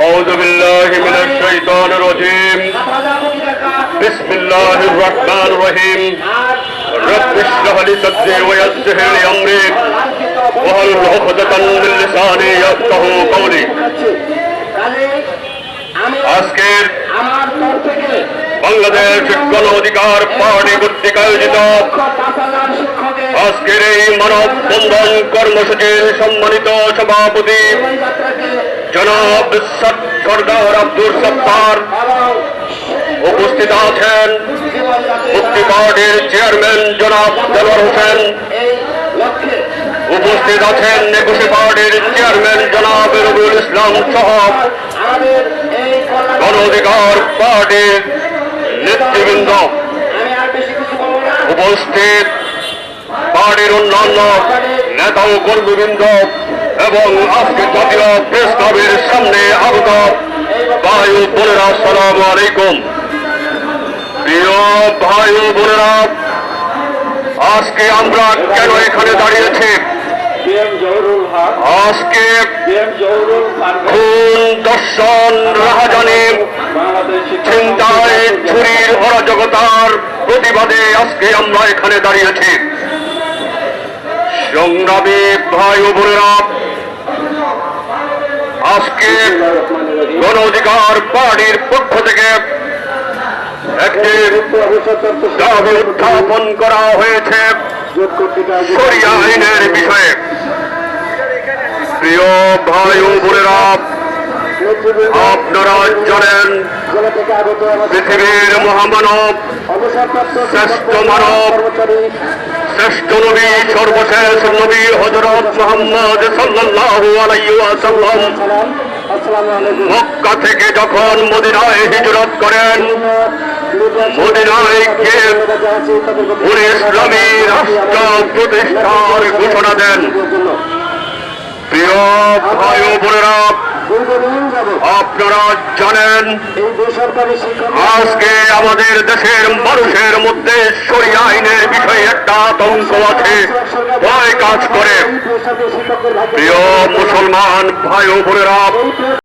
أعوذ بالله من الشيطان الرجيم بسم الله الرحمن الرحيم رب اشرح لي صدري ويسر لي أمري واحلل عقدة من لساني يفقهوا قولي আজকের বাংলাদেশ গণ অধিকার পার্টি কর্তৃক আয়োজিত আজকের এই মানব বন্ধন কর্মসূচির সম্মানিত সভাপতি জনাব সরদার আব্দুল সত্তার, উপস্থিত আছেন মুক্তি পার্টির চেয়ারম্যান জনাব দেলোয়ার হোসেন, উপস্থিত আছেন একুশে পার্টির চেয়ারম্যান জনাব রবিউল ইসলাম সহ গণ অধিকার পার্টির নেতৃবৃন্দ, উপস্থিত পার্টির অন্যান্য নেতা ও কর্মীবৃন্দ এবং আজকে জাতীয় প্রেস ক্লাবের সামনে আগত ভাই ও বোনেরা, আসসালামু আলাইকুম। প্রিয় ভাই ও বোনেরা, আজকে আমরা কেন এখানে দাঁড়িয়েছি? আজকে খুন, দর্শন, রাহাজানি, চিন্তায় ছুরির অরাজকতার প্রতিবাদে আজকে আমরা এখানে দাঁড়িয়েছি। সংগ্রামী ভাই ও বোনেরা, আজকে গণ অধিকার পার্টির পক্ষ থেকে একটি দাবি উত্থাপন করা হয়েছে শরিয়া আইনের বিষয়ে। প্রিয় ভাই ও বোনেরা, আপনারা জানেন পৃথিবীর মহামানব, শ্রেষ্ঠ মানব, শ্রেষ্ঠ নবী, সর্বশেষ নবী হযরত মুহাম্মদ সাল্লাল্লাহু আলাইহি ওয়াসাল্লাম মক্কা থেকে যখন মদিনায় হিজরত করেন, মদিনায় গিয়ে ইসলামী রাষ্ট্র প্রতিষ্ঠার ঘোষণা দেন। প্রিয় ভাই ও বোনেরা, আপনারা জানেন আজকে আমাদের দেশের মানুষের মধ্যে শরিয়া আইনের বিষয়ে একটা আতঙ্ক আছে, ভয় কাজ করে। প্রিয় মুসলমান ভাই ও বোনেরা,